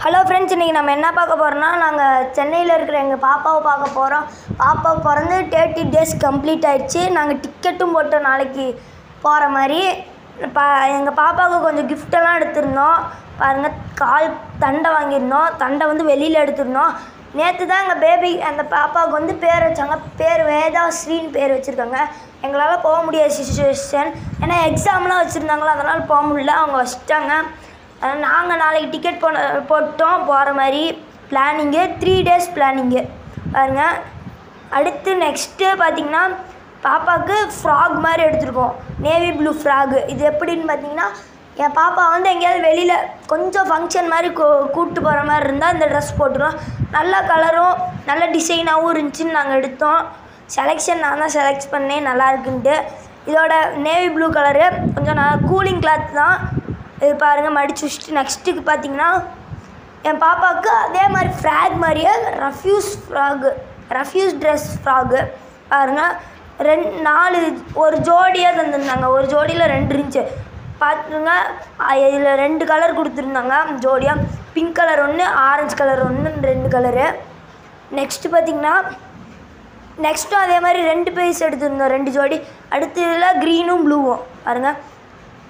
Hello friends, இன்றைக்கி நம்ம என்ன பார்க்க போகிறோம்னா, நாங்கள் சென்னையில் இருக்கிற எங்கள் பாப்பாவை பார்க்க போகிறோம். பாப்பா பிறந்து 30 days கம்ப்ளீட் ஆகிடுச்சு. நாங்கள் டிக்கெட்டும் போட்டோம் நாளைக்கு போகிற மாதிரி. எங்கள் பாப்பாவுக்கு கொஞ்சம் கிஃப்டெல்லாம் எடுத்திருந்தோம். பாருங்கள், கால் தண்டை வாங்கியிருந்தோம். தண்டை வந்து வெளியில் எடுத்திருந்தோம். நேற்று தான் எங்கள் பேபி அந்த பாப்பாவுக்கு வந்து பேர் வச்சாங்க. பேர் வேதாஸ்ரீன்னு பேர் வச்சுருக்காங்க. எங்களால் போக முடியாத சிச்சுவேஷன், ஏன்னா எக்ஸாம்லாம் வச்சுருந்தாங்களோ, அதனால் போக முடியல. அவங்க வச்சுட்டாங்க. நாங்கள் நாளைக்கு டிக்கெட் போட்டோம் போகிற மாதிரி. பிளானிங்கு 3 days பிளானிங்கு பாருங்கள். அடுத்து நெக்ஸ்ட்டு பார்த்திங்கன்னா, பாப்பாவுக்கு ஃப்ராக் மாதிரி எடுத்துருக்கோம். Navy blue frock. இது எப்படின்னு பார்த்திங்கன்னா, என் பாப்பா வந்து எங்கேயாவது வெளியில் கொஞ்சம் ஃபங்க்ஷன் மாதிரி கூப்பிட்டு போகிற மாதிரி இருந்தால் இந்த ட்ரெஸ் போட்டுருவோம். நல்ல கலரும் நல்ல டிசைனாகவும் இருந்துச்சுன்னு நாங்கள் எடுத்தோம். செலெக்ஷன் நான் தான் செலக்ட் பண்ணேன், நல்லா இருக்குன்ட்டு. இதோட நேவி ப்ளூ கலரு கொஞ்சம் கூலிங் கிளாத் தான். இது பாருங்கள், மடித்து வச்சுட்டு. நெக்ஸ்ட்டுக்கு பார்த்திங்கன்னா, என் பாப்பாவுக்கு அதே மாதிரி ஃப்ராக் மாதிரியே ரஃப்யூஸ் ட்ரெஸ் ஃப்ராகு பாருங்கள். 4 ஒரு ஜோடியாக தந்துருந்தாங்க. ஒரு ஜோடியில் 2 இருந்துச்சு பார்த்துங்க. இதில் 2 கலர் கொடுத்துருந்தாங்க ஜோடியாக. பிங்க் கலர் ஒன்று, ஆரஞ்சு கலர் ஒன்று, 2 கலரு. நெக்ஸ்ட்டு பார்த்திங்கன்னா, நெக்ஸ்ட்டும் அதே மாதிரி 2 பீஸ் எடுத்துருந்தோம், 2 ஜோடி. அடுத்து இதில் க்ரீனும் ப்ளூவும் பாருங்கள்.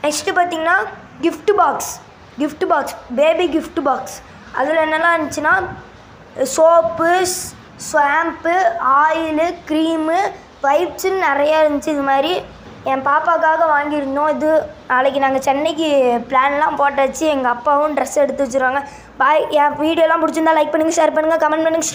நெக்ஸ்ட்டு பார்த்திங்கன்னா, gift box baby gift box. அதில் என்னெல்லாம் இருந்துச்சுன்னா, சோப்பு, ஷாம்பு, ஆயிலு, க்ரீமு, வைப்ஸுன்னு நிறையா இருந்துச்சு. இது மாதிரி என் பாப்பாவுக்காக வாங்கியிருந்தோம். இது நாளைக்கு நாங்கள் சென்னைக்கு பிளான்லாம் போட்டாச்சு. எங்கள் அப்பாவும் ட்ரெஸ் எடுத்து வச்சுருவாங்க. பாய். என் வீடியோலாம் பிடிச்சிருந்தா லைக் பண்ணுங்கள், ஷேர் பண்ணுங்கள், கமெண்ட் பண்ணுங்கள்,